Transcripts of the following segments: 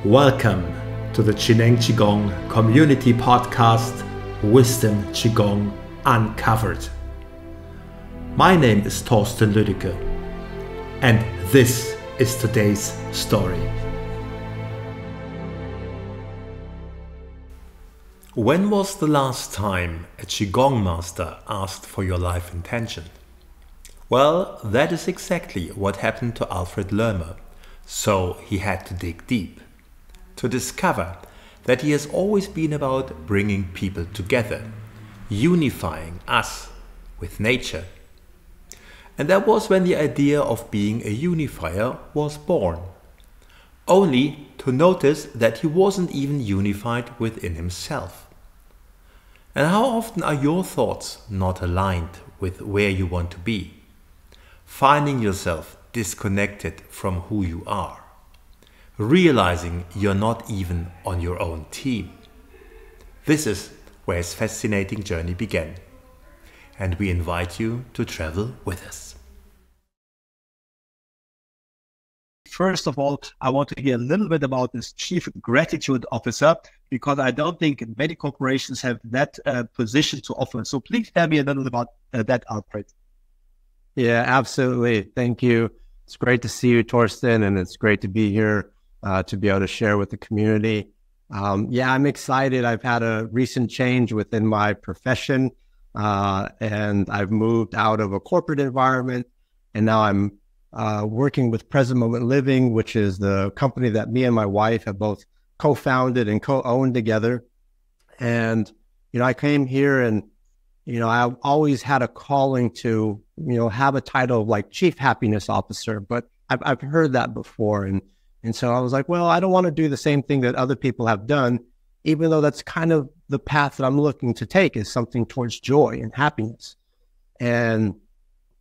Welcome to the Chineng Qigong Community Podcast, Wisdom Qigong Uncovered. My name is Thorsten Lüdecke, and this is today's story. When was the last time a Qigong master asked for your life intention? Well, that is exactly what happened to Alfred Lömer, so he had to dig deep to discover that he has always been about bringing people together, unifying us with nature. And that was when the idea of being a unifier was born, only to notice that he wasn't even unified within himself. And how often are your thoughts not aligned with where you want to be, finding yourself disconnected from who you are, realizing you're not even on your own team? This is where his fascinating journey began, and we invite you to travel with us. First of all, I want to hear a little bit about this Chief Gratitude Officer, because I don't think many corporations have that position to offer. So please tell me a little about that, Alfred. Yeah, absolutely. Thank you. It's great to see you, Thorsten, and it's great to be here to be able to share with the community. I'm excited. I've had a recent change within my profession, and I've moved out of a corporate environment, and now I'm working with Present Moment Living, which is the company that me and my wife have both co-founded and co-owned together. And, I came here and, I've always had a calling to, have a title of like Chief Happiness Officer, but I've heard that before. And so I was like, well, I don't want to do the same thing that other people have done, even though that's kind of the path that I'm looking to take, is something towards joy and happiness. And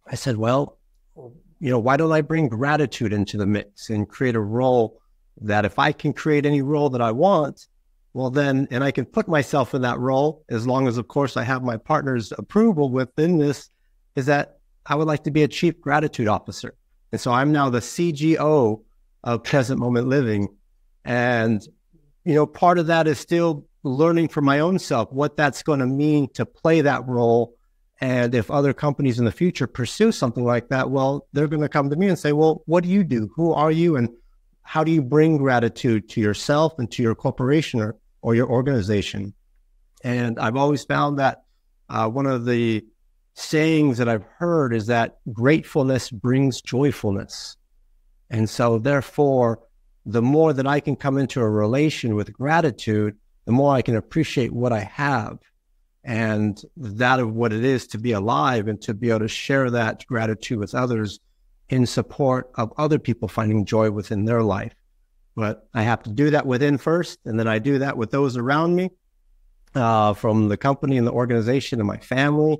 I said, well, why don't I bring gratitude into the mix and create a role that if I can create any role that I want, well then, and I can put myself in that role, as long as, of course, I have my partner's approval within this, is that I would like to be a Chief Gratitude Officer. And so I'm now the CGO of Present Moment Living. And, part of that is still learning for my own self what that's going to mean to play that role. And if other companies in the future pursue something like that, well, they're going to come to me and say, well, what do you do? Who are you? And how do you bring gratitude to yourself and to your corporation or your organization? And I've always found that one of the sayings that I've heard is that gratefulness brings joyfulness. And so therefore, the more that I can come into a relation with gratitude, the more I can appreciate what I have and that of what it is to be alive, and to be able to share that gratitude with others in support of other people finding joy within their life. But I have to do that within first, and then I do that with those around me, from the company and the organization and my family,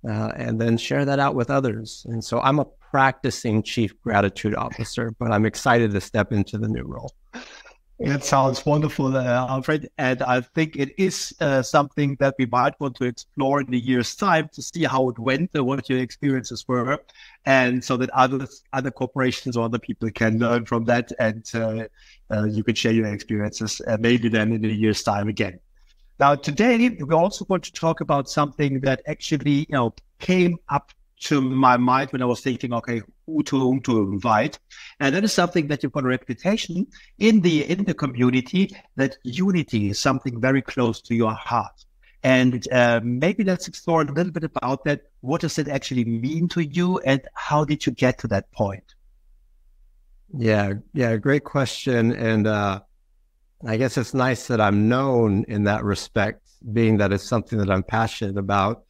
and then share that out with others. And so I'm a practicing Chief Gratitude Officer, but I'm excited to step into the new role. It sounds wonderful, Alfred. And I think it is something that we might want to explore in a year's time to see how it went and what your experiences were. And so that other corporations or other people can learn from that, and you can share your experiences maybe then in a year's time again. Now, today, we also want to talk about something that actually, came up to my mind when I was thinking, okay, whom to invite. And that is something that you've got a reputation in the community, that unity is something very close to your heart. And maybe let's explore a little bit about that. What does it actually mean to you, and how did you get to that point? Yeah, great question. And I guess it's nice that I'm known in that respect, being that it's something that I'm passionate about.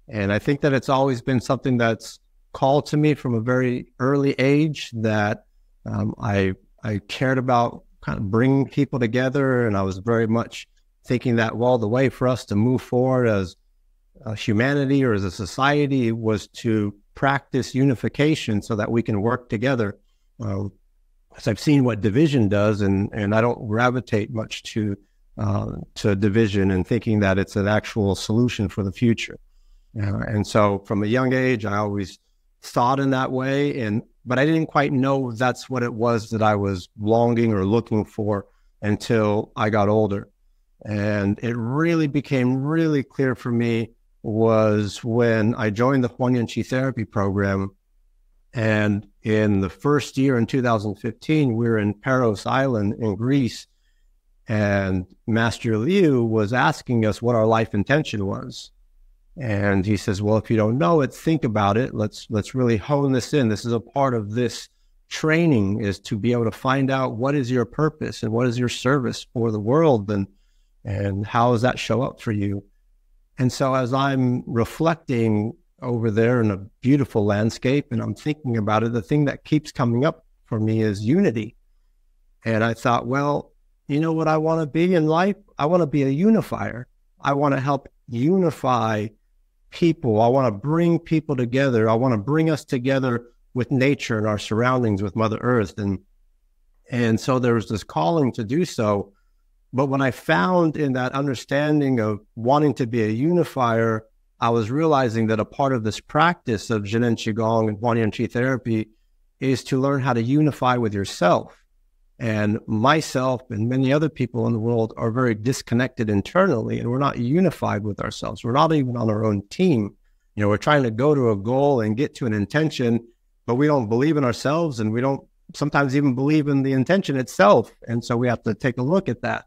And I think that it's always been something that's called to me from a very early age, that I cared about kind of bringing people together. And I was very much thinking that, well, the way for us to move forward as humanity or as a society was to practice unification so that we can work together. Because I've seen what division does, and I don't gravitate much to division and thinking that it's an actual solution for the future. And so from a young age, I always thought in that way, but I didn't quite know that's what it was that I was longing or looking for until I got older. And it really became really clear for me was when I joined the Huanyan Qi therapy program. And in the first year in 2015, we were in Paros Island in Greece. And Master Liu was asking us what our life intention was. And he says, well, if you don't know it, think about it. Let's really hone this in. This is a part of this training, is to be able to find out what is your purpose and what is your service for the world, and how does that show up for you. And so as I'm reflecting over there in a beautiful landscape and I'm thinking about it, the thing that keeps coming up for me is unity. And I thought, well, you know what I want to be in life? I want to be a unifier. I want to help unify people. I want to bring people together. I want to bring us together with nature and our surroundings, with Mother Earth. And so there was this calling to do so. But when I found in that understanding of wanting to be a unifier, I was realizing that a part of this practice of Zhineng Qigong and Huanyan Qi therapy is to learn how to unify with yourself. And myself and many other people in the world are very disconnected internally, and we're not unified with ourselves. We're not even on our own team. We're trying to go to a goal and get to an intention, but we don't believe in ourselves, and we don't sometimes even believe in the intention itself. And so we have to take a look at that.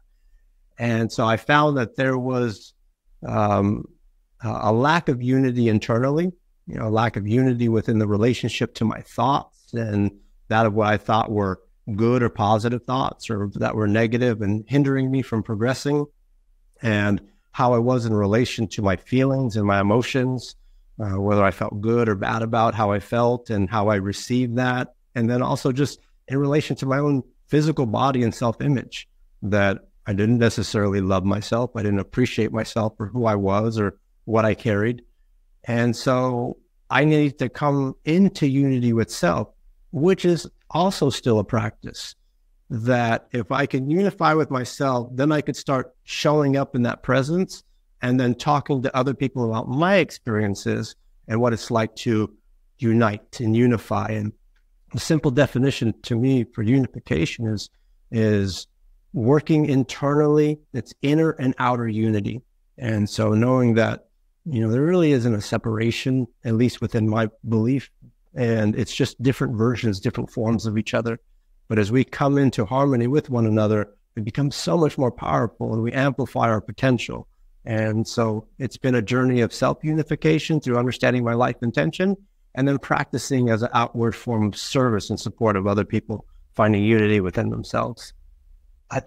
And so I found that there was a lack of unity internally, a lack of unity within the relationship to my thoughts and that of what I thought were good or positive thoughts, or that were negative and hindering me from progressing, and how I was in relation to my feelings and my emotions, whether I felt good or bad about how I felt and how I received that. And then also just in relation to my own physical body and self-image, that I didn't necessarily love myself. I didn't appreciate myself for who I was or what I carried. And so I needed to come into unity with self, which is also still a practice, that if I can unify with myself, then I could start showing up in that presence and then talking to other people about my experiences and what it's like to unite and unify. And the simple definition to me for unification is working internally. It's inner and outer unity. And so knowing that, there really isn't a separation, at least within my belief, and it's just different versions, different forms of each other. But as we come into harmony with one another, we become so much more powerful and we amplify our potential. And so it's been a journey of self-unification through understanding my life intention, and then practicing as an outward form of service and support of other people, finding unity within themselves.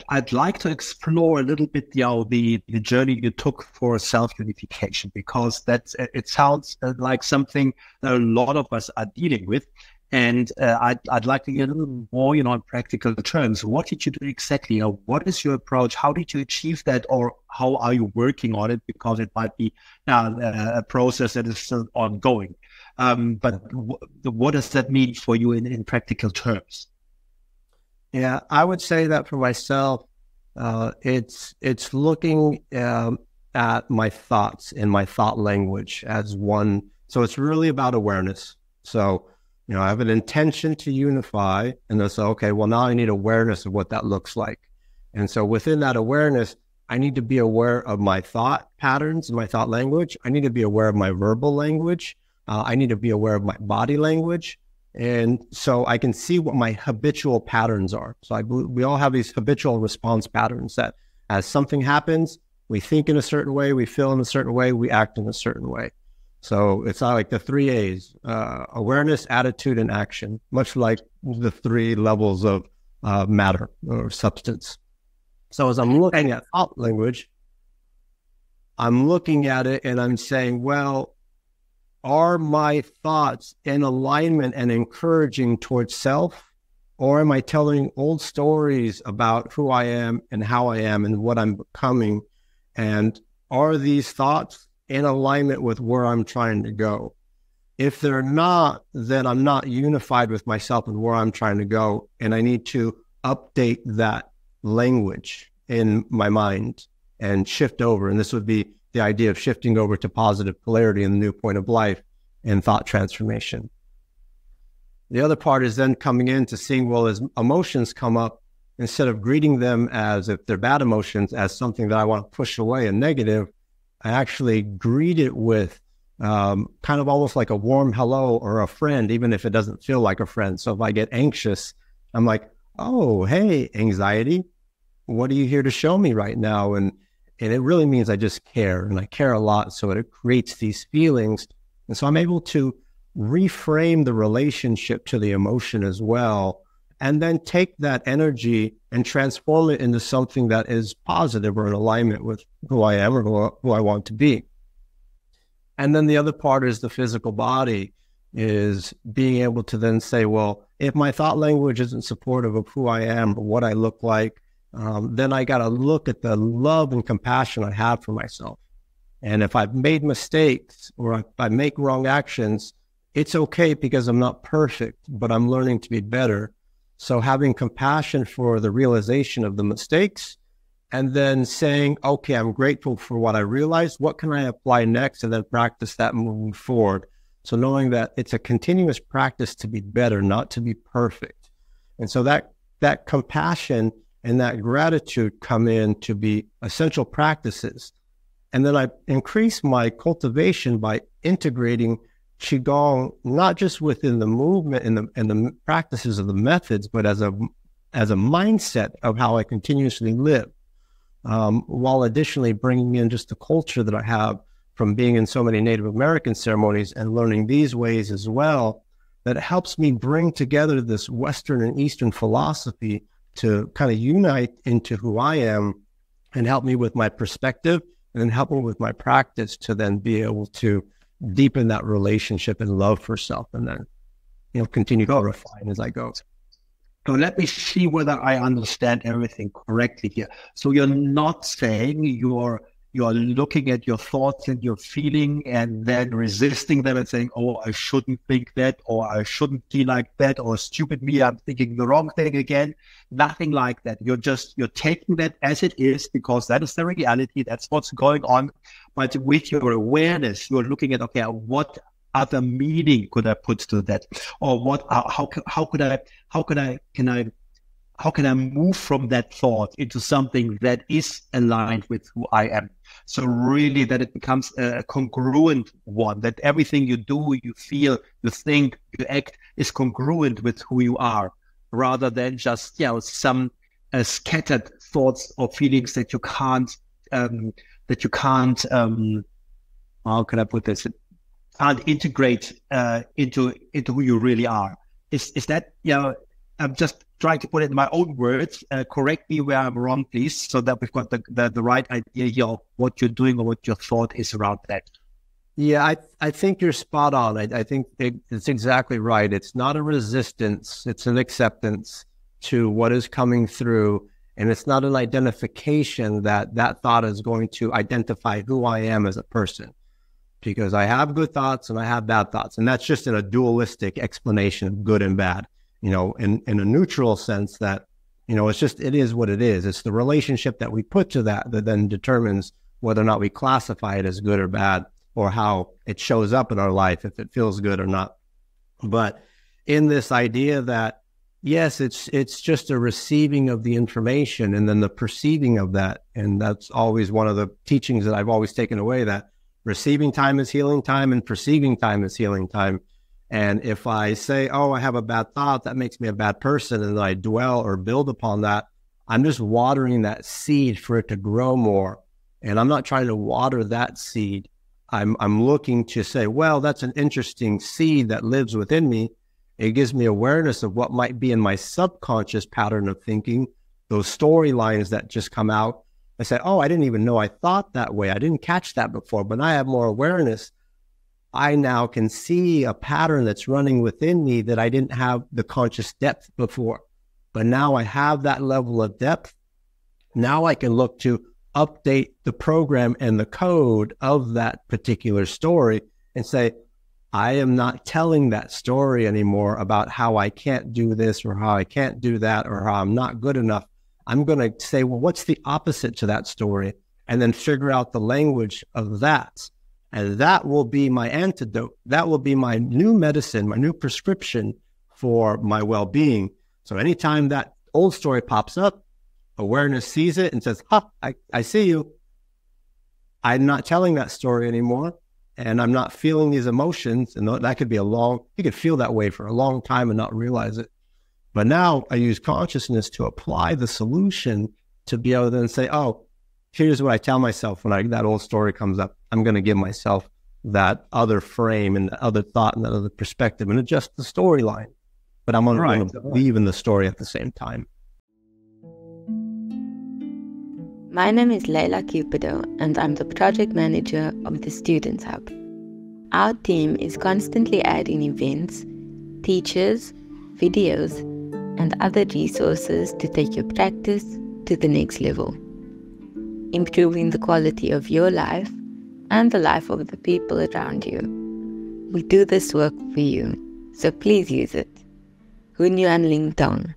I'd like to explore a little bit, the journey you took for self-unification, because it sounds like something that a lot of us are dealing with. And I'd like to get a little more, in practical terms. What did you do exactly? What is your approach? How did you achieve that, or how are you working on it? Because it might be a process that is still ongoing. But what does that mean for you in practical terms? Yeah, I would say that for myself, it's looking at my thoughts and my thought language as one. So it's really about awareness. So, I have an intention to unify, and then say, okay, well, now I need awareness of what that looks like. And so within that awareness, I need to be aware of my thought patterns and my thought language. I need to be aware of my verbal language. I need to be aware of my body language. And so I can see what my habitual patterns are. So we all have these habitual response patterns that as something happens, we think in a certain way, we feel in a certain way, we act in a certain way. So it's like the 3 A's, awareness, attitude, and action, much like the 3 levels of matter or substance. So as I'm looking at thought language, I'm looking at it and I'm saying, well, are my thoughts in alignment and encouraging towards self? Or am I telling old stories about who I am and how I am and what I'm becoming? And are these thoughts in alignment with where I'm trying to go? If they're not, then I'm not unified with myself and where I'm trying to go. And I need to update that language in my mind and shift over. And this would be the idea of shifting over to positive polarity in the new point of life and thought transformation. The other part is then coming into seeing, well, as emotions come up, instead of greeting them as if they're bad emotions, as something that I want to push away and negative, I actually greet it with kind of almost like a warm hello or a friend, even if it doesn't feel like a friend. So if I get anxious, I'm like, oh, hey, anxiety, what are you here to show me right now? And it really means I just care, and I care a lot. So it creates these feelings. And so I'm able to reframe the relationship to the emotion as well, and then take that energy and transform it into something that is positive or in alignment with who I am or who I want to be. And then the other part is the physical body, is being able to then say, well, if my thought language isn't supportive of who I am or what I look like, then I got to look at the love and compassion I have for myself. And if I've made mistakes or if I make wrong actions, it's okay because I'm not perfect, but I'm learning to be better. So having compassion for the realization of the mistakes, and then saying, okay, I'm grateful for what I realized. What can I apply next? And then practice that moving forward. So knowing that it's a continuous practice to be better, not to be perfect. And so that compassion and that gratitude come in to be essential practices. And then I increase my cultivation by integrating Qigong, not just within the movement and the practices of the methods, but as a mindset of how I continuously live. While additionally bringing in just the culture that I have from being in so many Native American ceremonies and learning these ways as well, that helps me bring together this Western and Eastern philosophy to kind of unite into who I am and help me with my perspective and then help me with my practice to then be able to deepen that relationship and love for self, and then, continue to refine as I go. So let me see whether I understand everything correctly here. So you're not saying you're looking at your thoughts and your feeling and then resisting them and saying, oh, I shouldn't think that, or I shouldn't feel like that, or stupid me, I'm thinking the wrong thing again. Nothing like that. You're taking that as it is because that is the reality. That's what's going on. But with your awareness, you're looking at, okay, what other meaning could I put to that, or what? How can I move from that thought into something that is aligned with who I am? So really, that it becomes a congruent one. That everything you do, you feel, you think, you act is congruent with who you are, rather than just some scattered thoughts or feelings that you can't. How can I put this? Can't integrate into who you really are. Is that, I'm just trying to put it in my own words. Correct me where I'm wrong, please, so that we've got the right idea here of what you're doing or what your thought is around that. Yeah, I think you're spot on. I think it's exactly right. It's not a resistance. It's an acceptance to what is coming through. And it's not an identification that thought is going to identify who I am as a person. Because I have good thoughts and I have bad thoughts. And that's just in a dualistic explanation of good and bad, in a neutral sense that, it is what it is. It's the relationship that we put to that then determines whether or not we classify it as good or bad, or how it shows up in our life, if it feels good or not. But in this idea that, yes, it's just a receiving of the information and then the perceiving of that. And that's always one of the teachings that I've always taken away, that receiving time is healing time and perceiving time is healing time. And if I say, oh, I have a bad thought, that makes me a bad person, and I dwell or build upon that, I'm just watering that seed for it to grow more. And I'm not trying to water that seed. I'm looking to say, well, that's an interesting seed that lives within me. It gives me awareness of what might be in my subconscious pattern of thinking, those storylines that just come out. I say, oh, I didn't even know I thought that way. I didn't catch that before, but I have more awareness. I now can see a pattern that's running within me that I didn't have the conscious depth before. But now I have that level of depth. Now I can look to update the program and the code of that particular story and say, I am not telling that story anymore about how I can't do this or how I can't do that or how I'm not good enough. I'm going to say, well, what's the opposite to that story? And then figure out the language of that. And that will be my antidote. That will be my new medicine, my new prescription for my well-being. So anytime that old story pops up, awareness sees it and says, "Ha, I see you. I'm not telling that story anymore. And I'm not feeling these emotions." And that could be you could feel that way for a long time and not realize it. But now I use consciousness to apply the solution to be able to then say, oh, here's what I tell myself when that old story comes up. I'm going to give myself that other frame and that other thought and that other perspective and adjust the storyline. But I'm going to believe in the story at the same time. My name is Leila Cupido, and I'm the project manager of the Students Hub. Our team is constantly adding events, teachers, videos, and other resources to take your practice to the next level, improving the quality of your life and the life of the people around you. We do this work for you, so please use it. Hunyuan Ling Tong.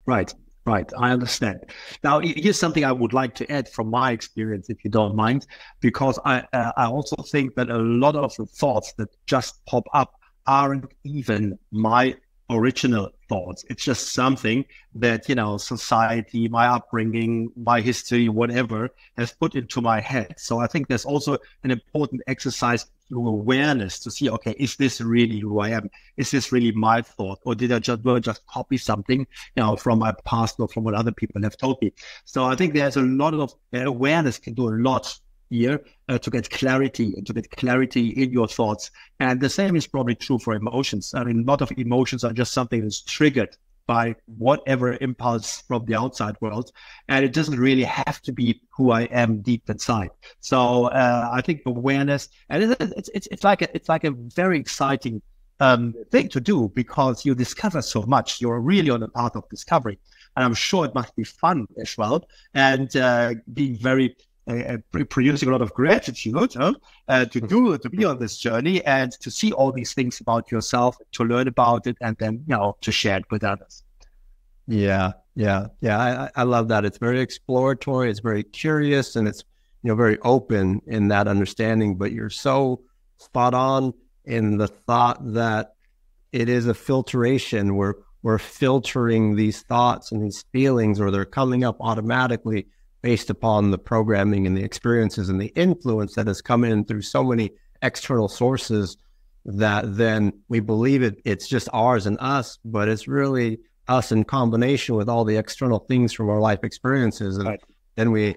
Right. I understand. Now, here's something I would like to add from my experience, if you don't mind, because I also think that a lot of the thoughts that just pop up aren't even my original thoughts. It's just something that, society, my upbringing, my history, whatever, has put into my head. So I think there's also an important exercise through awareness to see, okay, is this really who I am? Is this really my thought? Or did I just copy something, from my past or from what other people have told me? So I think there's a lot of awareness can do a lot here to get clarity in your thoughts. And the same is probably true for emotions. I mean, a lot of emotions are just something that's triggered by whatever impulse from the outside world. And it doesn't really have to be who I am deep inside. So I think awareness, and it's like a very exciting thing to do, because you discover so much. You're really on the path of discovery. And I'm sure it must be fun as well. And being very producing a lot of gratitude to be on this journey and to see all these things about yourself, to learn about it, and then to share it with others. Yeah. I love that. It's very exploratory. It's very curious, and it's very open in that understanding. But you're so spot on in the thought that it is a filtration. We're filtering these thoughts and these feelings, or they're coming up automatically based upon the programming and the experiences and the influence that has come in through so many external sources, that then we believe it's just ours and us, but it's really us in combination with all the external things from our life experiences. And then we,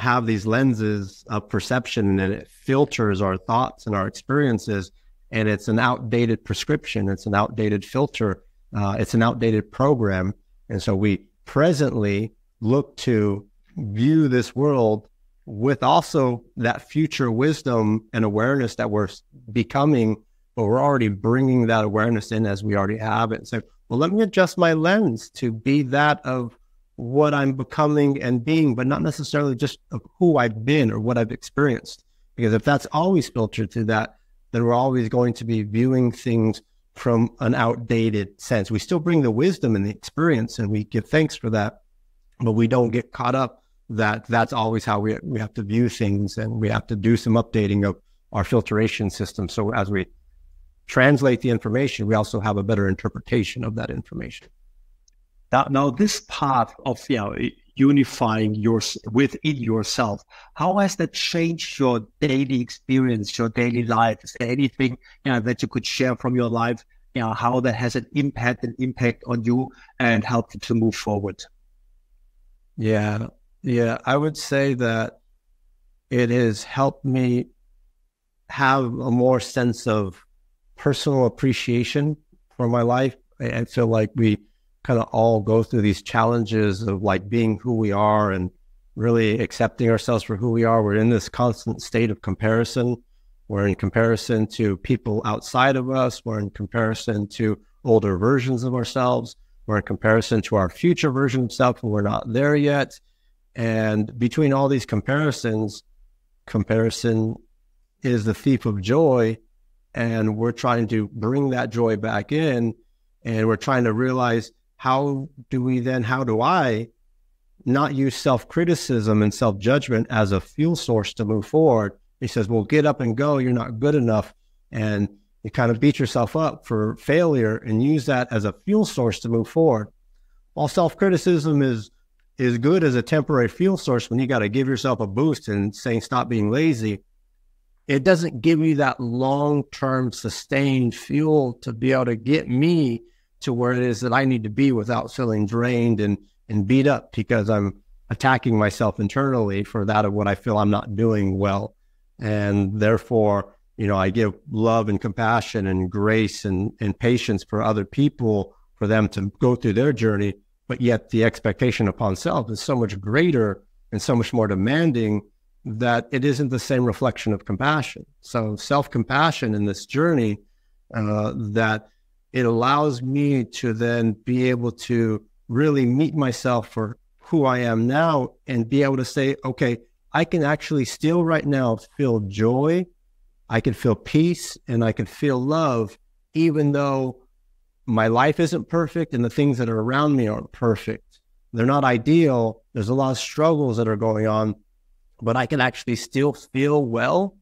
have these lenses of perception, and it filters our thoughts and our experiences. And it's an outdated prescription. It's an outdated filter. It's an outdated program. And so we presently look to view this world with also that future wisdom and awareness that we're becoming, but we're already bringing that awareness in as we already have it. And so, well, let me adjust my lens to be that of what I'm becoming and being, but not necessarily just of who I've been or what I've experienced. Because if that's always filtered to that, then we're always going to be viewing things from an outdated sense. We still bring the wisdom and the experience, and we give thanks for that, but we don't get caught up that's always how we have to view things, and we have to do some updating of our filtration system. So as we translate the information, we also have a better interpretation of that information. Now this path of unifying within yourself, how has that changed your daily experience, your daily life? Is there anything that you could share from your life, how that has an impact on you and helped you to move forward? Yeah, I would say that it has helped me have a more sense of personal appreciation for my life. I feel like we kind of all go through these challenges of like being who we are and really accepting ourselves for who we are. We're in this constant state of comparison. We're in comparison to people outside of us. We're in comparison to older versions of ourselves. We're in comparison to our future version of self, and we're not there yet. And between all these comparisons, comparison is the thief of joy. And we're trying to bring that joy back in. And we're trying to realize, how do I not use self-criticism and self-judgment as a fuel source to move forward? He says, well, get up and go. You're not good enough. And you kind of beat yourself up for failure and use that as a fuel source to move forward. while self-criticism is good as a temporary fuel source when you got to give yourself a boost and saying stop being lazy, it doesn't give you that long-term sustained fuel to be able to get me to where it is that I need to be without feeling drained and beat up because I'm attacking myself internally for that of what I feel I'm not doing well. And therefore, I give love and compassion and grace and patience for other people for them to go through their journey. But yet the expectation upon self is so much greater and so much more demanding that it isn't the same reflection of compassion. So self-compassion in this journey, that it allows me to then be able to really meet myself for who I am now and be able to say, okay, I can actually still right now feel joy, I can feel peace, and I can feel love, even though my life isn't perfect and the things that are around me aren't perfect. They're not ideal. There's a lot of struggles that are going on, but I can actually still feel well,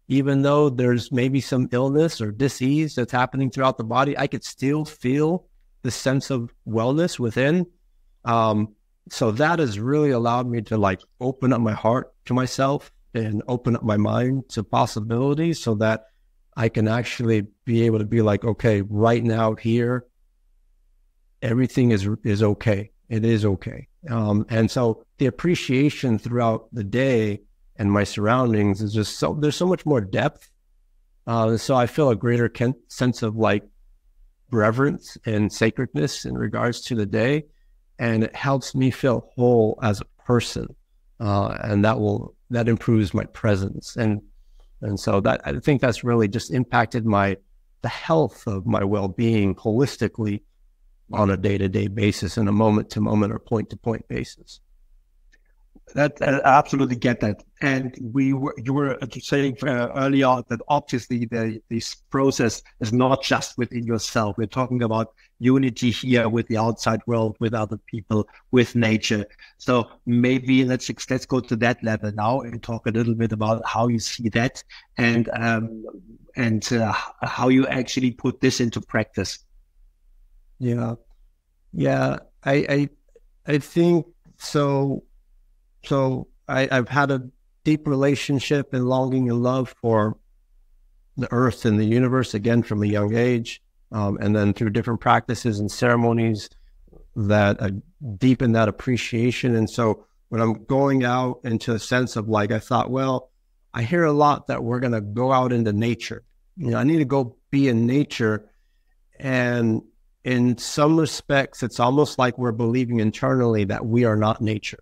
even though there's maybe some illness or disease that's happening throughout the body. I could still feel the sense of wellness within. So that has really allowed me to open up my heart to myself and open up my mind to possibilities so that I can actually be able to be like, okay, right now here, everything is okay. It is okay. And so the appreciation throughout the day and my surroundings is just there's so much more depth. So I feel a greater sense of reverence and sacredness in regards to the day. And it helps me feel whole as a person. And that improves my presence. And so that, I think that's really just impacted the health of my well-being holistically on a day-to-day basis and a moment-to-moment or point-to-point basis. That I absolutely get that. And you were saying earlier that obviously this process is not just within yourself. We're talking about unity here with the outside world, with other people, with nature. So maybe let's go to that level now and talk a little bit about how you see that and how you actually put this into practice. Yeah. I think so. So I've had a deep relationship and longing and love for the earth and the universe, again, from a young age. And then through different practices and ceremonies that deepen that appreciation. And so when I'm going out into a sense of I thought, well, I hear a lot that we're going to go out into nature. I need to go be in nature. And in some respects, it's almost like we're believing internally that we are not nature.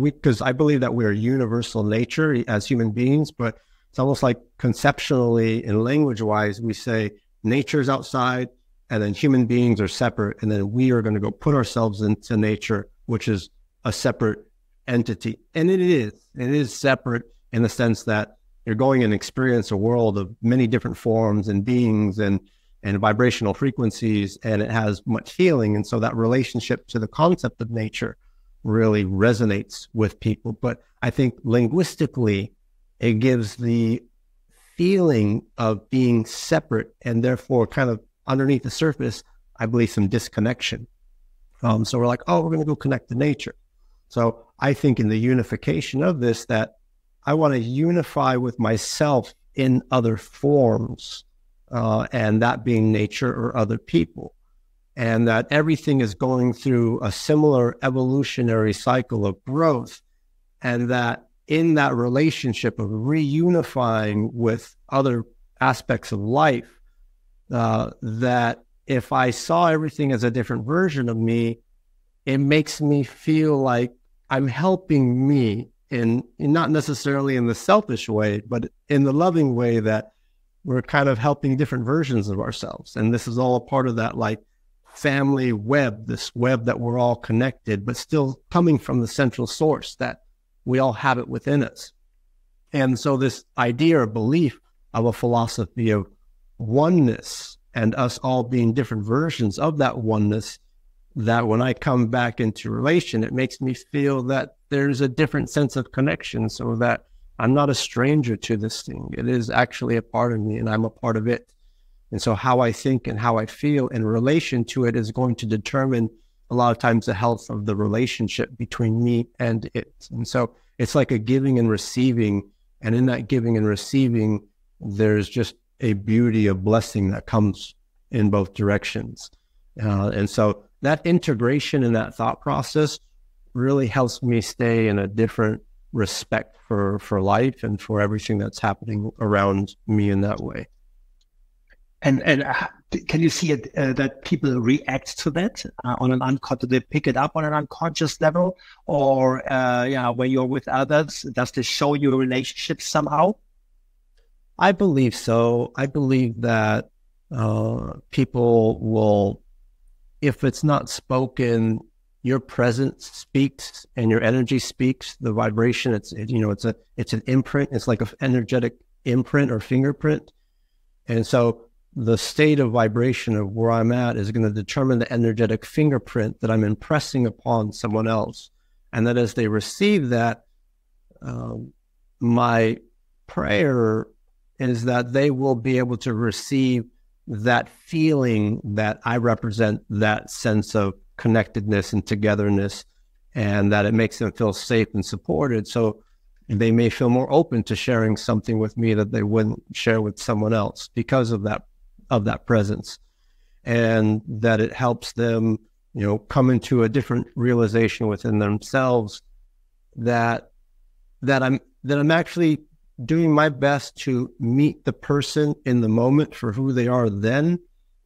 Because I believe that we're universal nature as human beings, but it's almost like conceptually and language-wise, we say nature's outside and then human beings are separate, and then we are going to go put ourselves into nature, which is a separate entity. And it is separate in the sense that you're going and experience a world of many different forms and beings and vibrational frequencies, and it has much healing. And so that relationship to the concept of nature really resonates with people. But I think linguistically, it gives the feeling of being separate and therefore kind of underneath the surface, I believe some disconnection. So we're like, oh, we're going to go connect to nature. So I think in the unification of this, that I want to unify with myself in other forms, and that being nature or other people. And that everything is going through a similar evolutionary cycle of growth, and that in that relationship of reunifying with other aspects of life, that if I saw everything as a different version of me, it makes me feel like I'm helping me in not necessarily in the selfish way, but in the loving way that we're kind of helping different versions of ourselves. And this is all a part of that family web, this web that we're all connected, but still coming from the central source that we all have it within us. And so this idea or belief of a philosophy of oneness and us all being different versions of that oneness, that when I come back into relation, it makes me feel that there's a different sense of connection, so that I'm not a stranger to this thing. It is actually a part of me and I'm a part of it. And so how I think and how I feel in relation to it is going to determine a lot of times the health of the relationship between me and it. And so it's like a giving and receiving. And in that giving and receiving, there's just a beauty of blessing that comes in both directions. And so that integration and that thought process really helps me stay in a different respect for life and for everything that's happening around me in that way. And can you see it that people react to that on an unconscious? Do they pick it up on an unconscious level, or when you're with others, does this show your relationship somehow? I believe so. I believe that people will, if it's not spoken, your presence speaks and your energy speaks. The vibration, it's an imprint. It's like an energetic imprint or fingerprint, and so the state of vibration of where I'm at is going to determine the energetic fingerprint that I'm impressing upon someone else. And that as they receive that, my prayer is that they will be able to receive that feeling that I represent, that sense of connectedness and togetherness, and that it makes them feel safe and supported. So they may feel more open to sharing something with me that they wouldn't share with someone else because of that presence, and that it helps them, come into a different realization within themselves that I'm actually doing my best to meet the person in the moment for who they are then.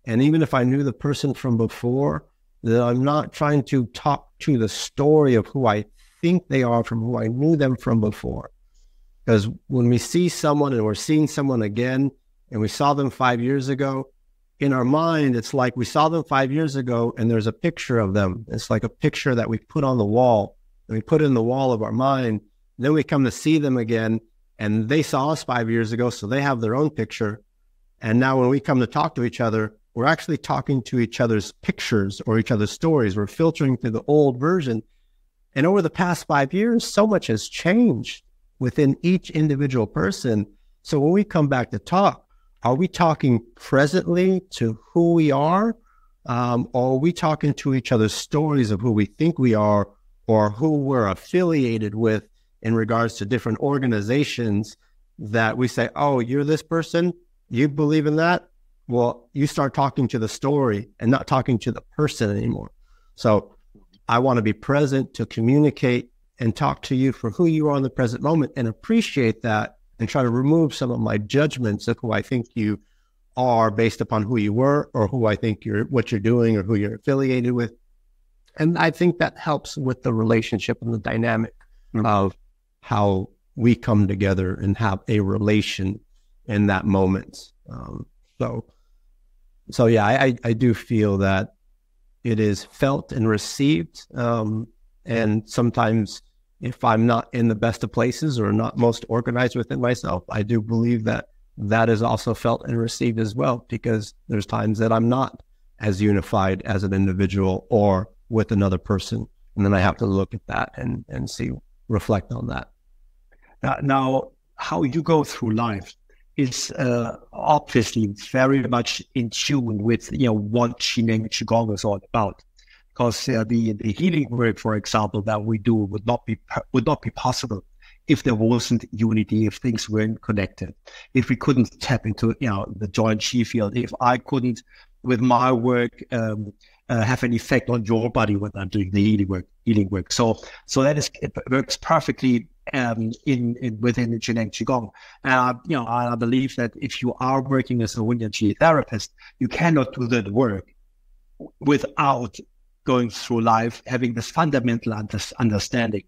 And even if I knew the person from before, that I'm not trying to talk to the story of who I think they are from who I knew them from before. Because when we see someone and we're seeing someone again, and we saw them 5 years ago, in our mind, it's like we saw them 5 years ago and there's a picture of them. It's like a picture that we put on the wall, and we put in the wall of our mind. Then we come to see them again, and they saw us 5 years ago, so they have their own picture. And now when we come to talk to each other, we're actually talking to each other's pictures or each other's stories. We're filtering through the old version. And over the past 5 years, so much has changed within each individual person. So when we come back to talk, are we talking presently to who we are? Or are we talking to each other's stories of who we think we are, or who we're affiliated with in regards to different organizations that we say, oh, you're this person, you believe in that? Well, you start talking to the story and not talking to the person anymore. So I want to be present to communicate and talk to you for who you are in the present moment, and appreciate that, and try to remove some of my judgments of who I think you are based upon who you were, or who I think what you're doing, or who you're affiliated with. And I think that helps with the relationship and the dynamic of how we come together and have a relation in that moment. So yeah, I do feel that it is felt and received. And sometimes if I'm not in the best of places or not most organized within myself, I do believe that that is also felt and received as well, because there's times that I'm not as unified as an individual or with another person. And then I have to look at that and reflect on that. Now, how you go through life is obviously very much in tune with what Qigong is all about. Because the healing work, for example, that we do would not be possible if there wasn't unity, if things weren't connected, if we couldn't tap into the joint chi field, if I couldn't, with my work, have an effect on your body when I'm doing the healing work. So it works perfectly within the Zhineng Qigong. I believe that if you are working as a Hunyuan Qi therapist, you cannot do that work without going through life having this fundamental understanding.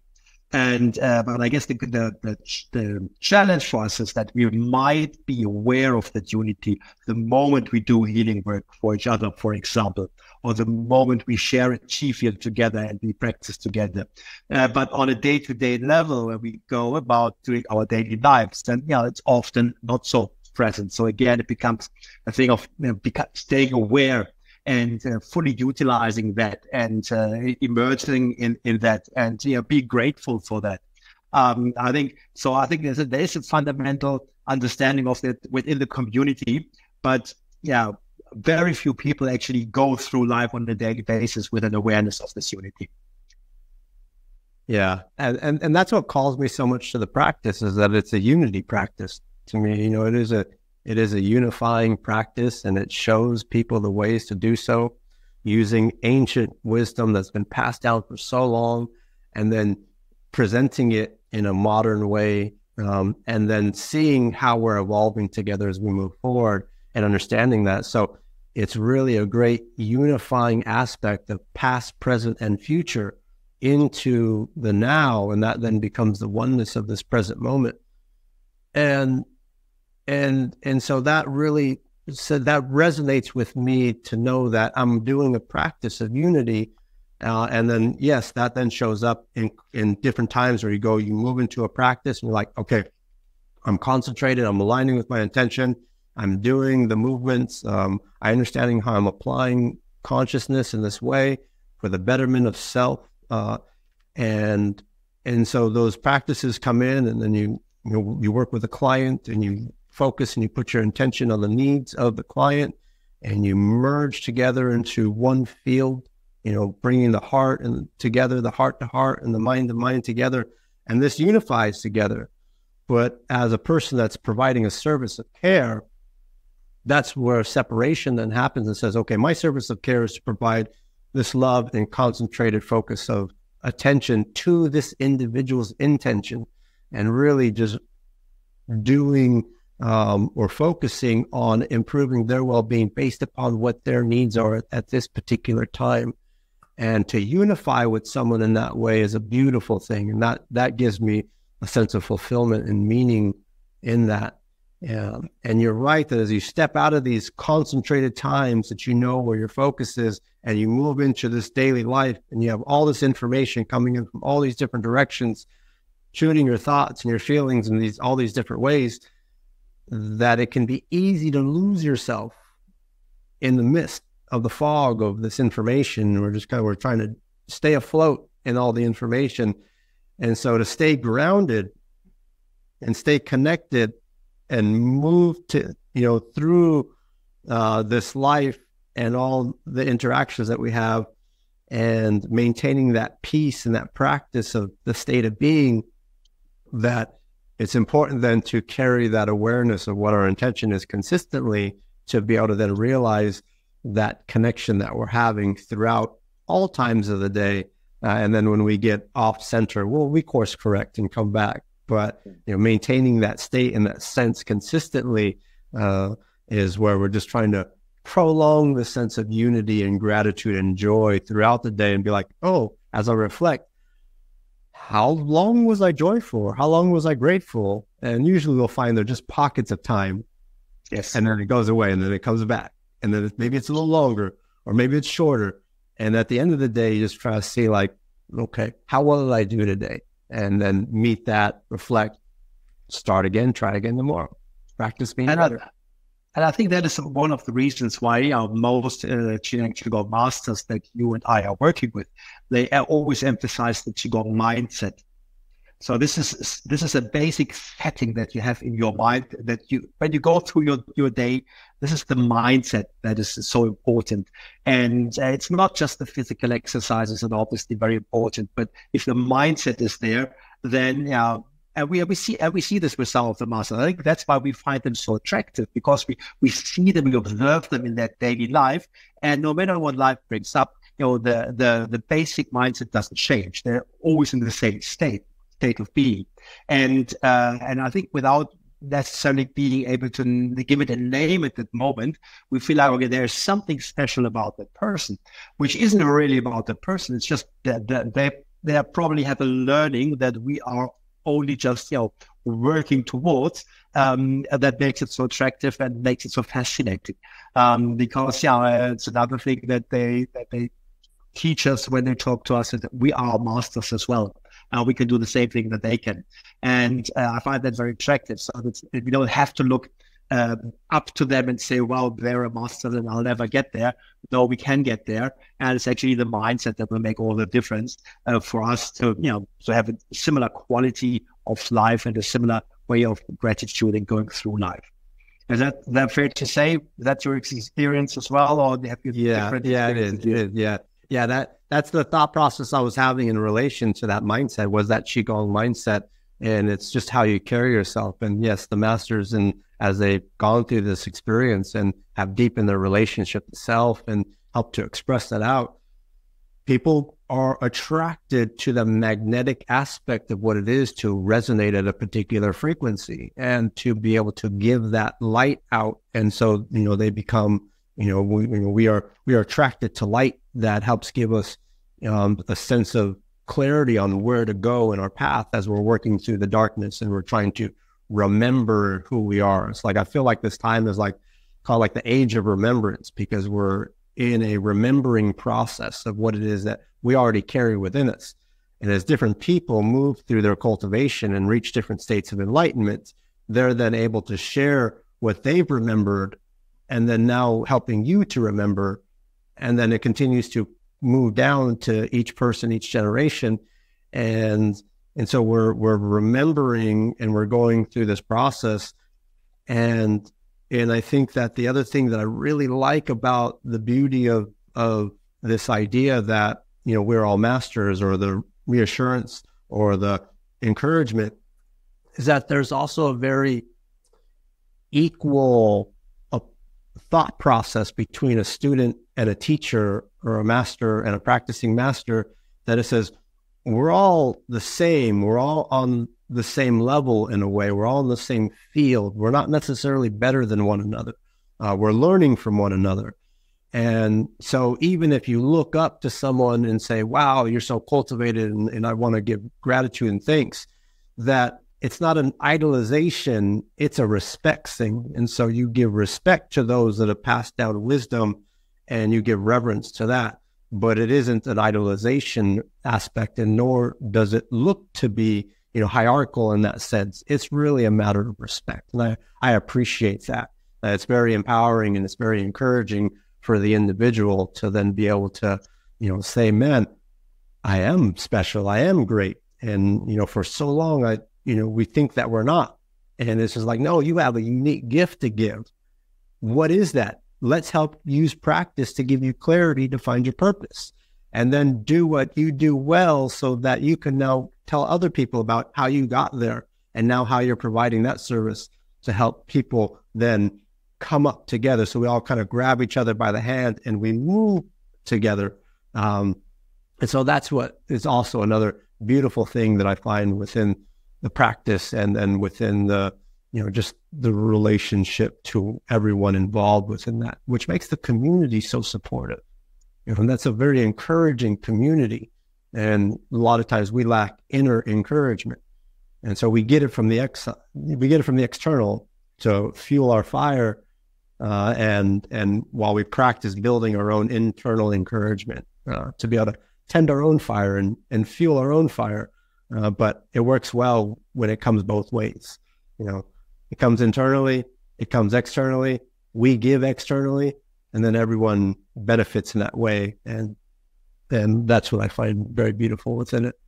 And but I guess the challenge for us is that we might be aware of that unity the moment we do healing work for each other, for example, or the moment we share a chi field together and we practice together. But on a day-to-day level, where we go about doing our daily lives, then it's often not so present. So again, it becomes a thing of staying aware and fully utilizing that, and emerging in that, and be grateful for that. I think there is a fundamental understanding of that within the community, but very few people actually go through life on a daily basis with an awareness of this unity. Yeah. And that's what calls me so much to the practice, is that it's a unity practice to me. It is a unifying practice, and it shows people the ways to do so using ancient wisdom that's been passed down for so long, and then presenting it in a modern way, and then seeing how we're evolving together as we move forward and understanding that. So it's really a great unifying aspect of past, present, and future into the now, and that then becomes the oneness of this present moment. And so that really, so that resonates with me, to know that I'm doing a practice of unity. And then, yes, that then shows up in different times where you move into a practice and you're like, okay, I'm concentrated, I'm aligning with my intention, I'm doing the movements, I understanding how I'm applying consciousness in this way for the betterment of self. And so those practices come in, and then you work with a client, and you focus and you put your intention on the needs of the client, and you merge together into one field, bringing the heart and together, the heart to heart and the mind to mind together. And this unifies together. But as a person that's providing a service of care, that's where separation then happens and says, okay, my service of care is to provide this love and concentrated focus of attention to this individual's intention, and really just doing or focusing on improving their well-being based upon what their needs are at this particular time. And to unify with someone in that way is a beautiful thing. And that gives me a sense of fulfillment and meaning in that. And you're right that as you step out of these concentrated times that where your focus is, and you move into this daily life, and you have all this information coming in from all these different directions, shooting your thoughts and your feelings in all these different ways, that it can be easy to lose yourself in the mist of the fog of this information. We're trying to stay afloat in all the information. And so to stay grounded and stay connected and move to, through this life and all the interactions that we have, and maintaining that peace and that practice of the state of being, that it's important then to carry that awareness of what our intention is consistently, to be able to then realize that connection that we're having throughout all times of the day. And then when we get off center, we course correct and come back. But maintaining that state and that sense consistently is where we're just trying to prolong the sense of unity and gratitude and joy throughout the day, and be like, oh, as I reflect, how long was I joyful? How long was I grateful? And usually we'll find they're just pockets of time. Yes. And then it goes away, and then it comes back. And then maybe it's a little longer, or maybe it's shorter. And at the end of the day, you just try to see, like, okay, how well did I do today? And then meet that, reflect, start again, try again tomorrow. Practice being better. And I think that is one of the reasons why most Qigong masters that you and I are working with, they always emphasize the Qigong mindset. So this is a basic setting that you have in your mind, that when you go through your day, this is the mindset that is so important. And it's not just the physical exercises that are obviously very important, but if the mindset is there, then and we see this with some of the masters. I think that's why we find them so attractive, because we see them, we observe them in their daily life, and no matter what life brings up, the basic mindset doesn't change. They're always in the same state of being, and I think without necessarily being able to give it a name at that moment, we feel like, okay, there's something special about that person, which isn't really about the person. It's just that they probably have a learning that we are only just working towards, that makes it so attractive and makes it so fascinating, because it's another thing that they teach us when they talk to us, that we are masters as well. We can do the same thing that they can, and I find that very attractive. So that we don't have to look up to them and say, well, they're a master and I'll never get there. No, we can get there, and it's actually the mindset that will make all the difference for us to to have a similar quality of life and a similar way of gratitude and going through life. Is that fair to say? Is that your experience as well, or have you different experiences? It is. Yeah. That's the thought process I was having in relation to that mindset, was that Qigong mindset. And it's just how you carry yourself. And yes, the masters, and as they've gone through this experience and have deepened their relationship to self and helped to express that out, people are attracted to the magnetic aspect of what it is to resonate at a particular frequency and to be able to give that light out. And so, they become, we are attracted to light that helps give us a sense of clarity on where to go in our path as we're working through the darkness and we're trying to remember who we are. It's like, I feel like this time is called the age of remembrance, because we're in a remembering process of what it is that we already carry within us. And as different people move through their cultivation and reach different states of enlightenment, they're then able to share what they've remembered, and then now helping you to remember. And then it continues to move down to each person, each generation. And so we're remembering, and we're going through this process. And I think that the other thing that I really like about the beauty of this idea that, we're all masters, or the reassurance or the encouragement, is that there's also a very equal thought process between a student and a teacher, or a master and a practicing master, that it says, we're all the same. We're all on the same level in a way. We're all in the same field. We're not necessarily better than one another. We're learning from one another. And so even if you look up to someone and say, wow, you're so cultivated, and I want to give gratitude and thanks, that it's not an idolization, it's a respect thing. And so you give respect to those that have passed down wisdom, and you give reverence to that. But it isn't an idolization aspect, and nor does it look to be, hierarchical in that sense. It's really a matter of respect. And I appreciate that. It's very empowering, and it's very encouraging for the individual to then be able to, say, man, I am special. I am great. And, for so long, we think that we're not. And it's just like, no, you have a unique gift to give. What is that? Let's help use practice to give you clarity to find your purpose, and then do what you do well, so that you can now tell other people about how you got there, and now how you're providing that service to help people then come up together. So we all kind of grab each other by the hand and we move together. And so that's what is also another beautiful thing that I find within the practice, and then within the, just the relationship to everyone involved within that, which makes the community so supportive. And that's a very encouraging community. And a lot of times we lack inner encouragement. And so we get it from the external to fuel our fire. And while we practice building our own internal encouragement, to be able to tend our own fire and fuel our own fire. But it works well when it comes both ways. It comes internally, it comes externally, we give externally, and then everyone benefits in that way. And that's what I find very beautiful within it.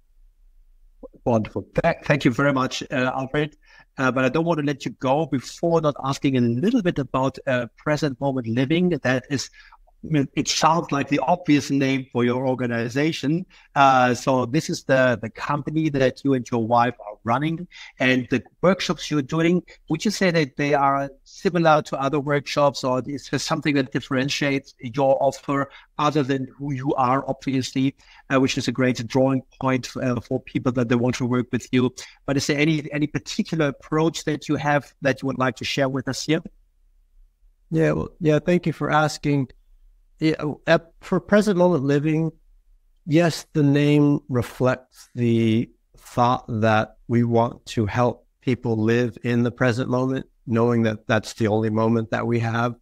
Wonderful. Thank you very much, Alfred. But I don't want to let you go before not asking a little bit about present moment living. That is, it sounds like the obvious name for your organization. So this is the company that you and your wife are running, and the workshops you're doing. Would you say that they are similar to other workshops, or is there something that differentiates your offer other than who you are, obviously, which is a great drawing point for people that they want to work with you? But is there any particular approach that you have that you would like to share with us here? Yeah. Thank you for asking. Yeah, for present moment living, yes, the name reflects the thought that we want to help people live in the present moment, knowing that that's the only moment that we have.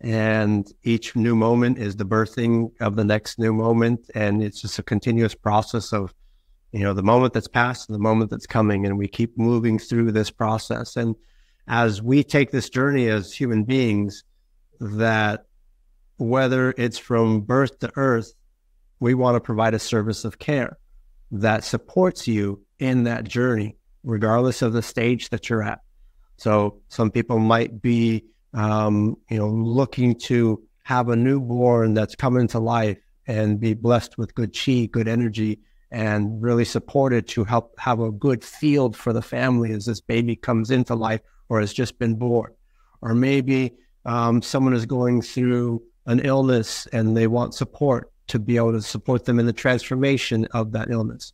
And each new moment is the birthing of the next new moment. And it's just a continuous process of, the moment that's past and the moment that's coming. And we keep moving through this process. And as we take this journey as human beings, that whether it's from birth to earth, we want to provide a service of care that supports you in that journey, regardless of the stage that you're at. So some people might be looking to have a newborn that's coming to life and be blessed with good chi, good energy, and really supported to help have a good field for the family as this baby comes into life or has just been born. Or maybe someone is going through an illness and they want support to be able to support them in the transformation of that illness.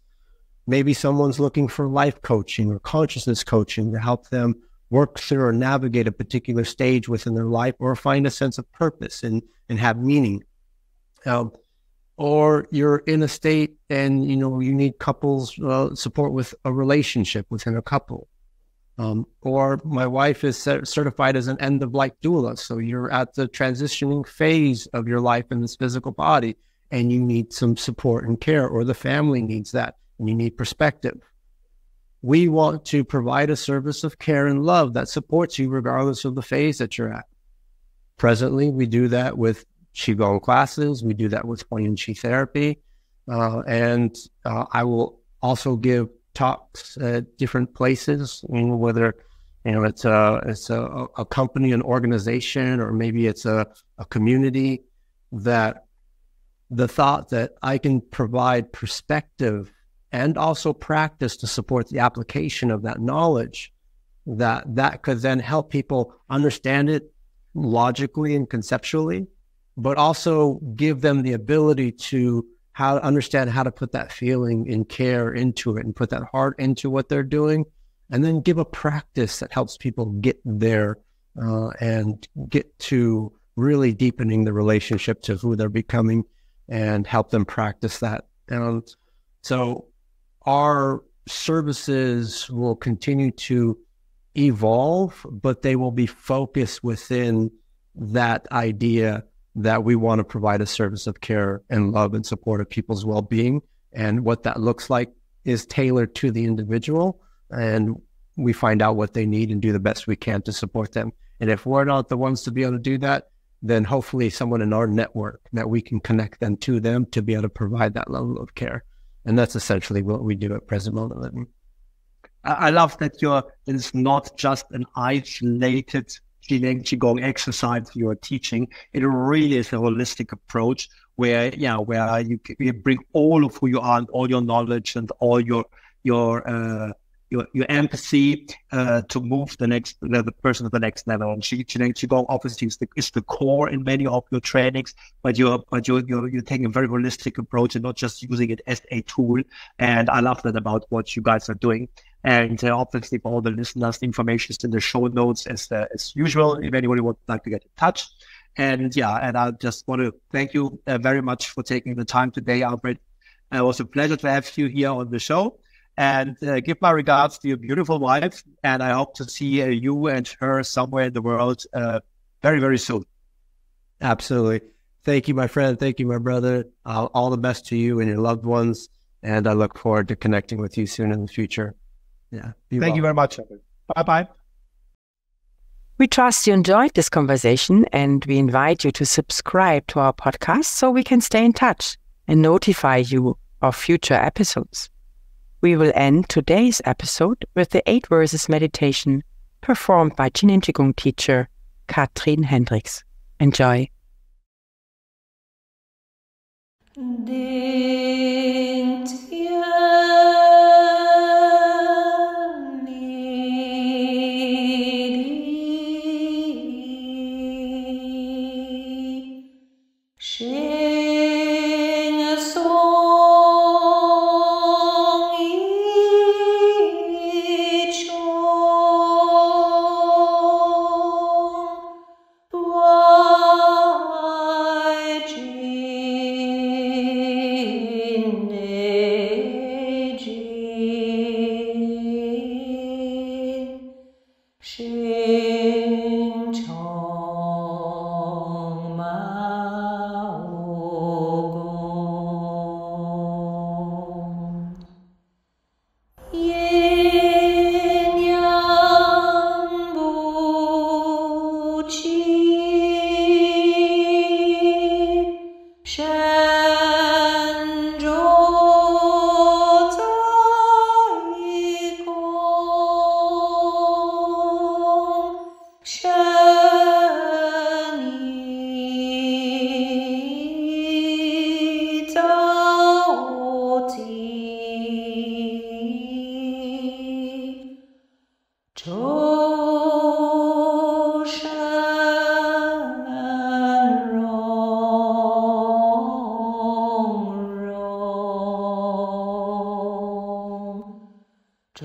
Maybe someone's looking for life coaching or consciousness coaching to help them work through or navigate a particular stage within their life, or find a sense of purpose and have meaning. Or you're in a state and you need couples support with a relationship within a couple. Or my wife is certified as an end-of-life doula, so you're at the transitioning phase of your life in this physical body, and you need some support and care, or the family needs that, and you need perspective. We want to provide a service of care and love that supports you regardless of the phase that you're at. Presently, we do that with Qigong classes. We do that with Huanyin Qi therapy. And I will also give talks at different places, whether it's a company, an organization, or maybe it's a community, that the thought that I can provide perspective and also practice to support the application of that knowledge, that could then help people understand it logically and conceptually, but also give them the ability to understand how to put that feeling and care into it and put that heart into what they're doing, and then give a practice that helps people get there and get to really deepening the relationship to who they're becoming and help them practice that. And so our services will continue to evolve, but they will be focused within that idea that we want to provide a service of care and love and support of people's well-being. And what that looks like is tailored to the individual, and we find out what they need and do the best we can to support them. And if we're not the ones to be able to do that, then hopefully someone in our network that we can connect them to be able to provide that level of care. And that's essentially what we do at Present Moment Living. I love that it's not just an isolated Qigong exercise you're teaching. It really is a holistic approach where you bring all of who you are and all your knowledge and all your empathy to move the person to the next level. And Qigong obviously is the core in many of your trainings, but you're taking a very holistic approach and not just using it as a tool. And I love that about what you guys are doing. And obviously for all the listeners, the information is in the show notes as usual, if anybody would like to get in touch. And I just want to thank you very much for taking the time today, Alfred. It was a pleasure to have you here on the show. And give my regards to your beautiful wife. And I hope to see you and her somewhere in the world very, very soon. Absolutely. Thank you, my friend. Thank you, my brother. All the best to you and your loved ones. And I look forward to connecting with you soon in the future. Yeah. Thank you very much. Bye-bye. We trust you enjoyed this conversation, and we invite you to subscribe to our podcast so we can stay in touch and notify you of future episodes. We will end today's episode with the 8 verses meditation performed by Jin Qigong teacher Katrin Hendricks. Enjoy. To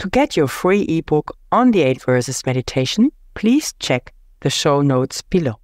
get your free ebook on the 8 Verses meditation, please check the show notes below.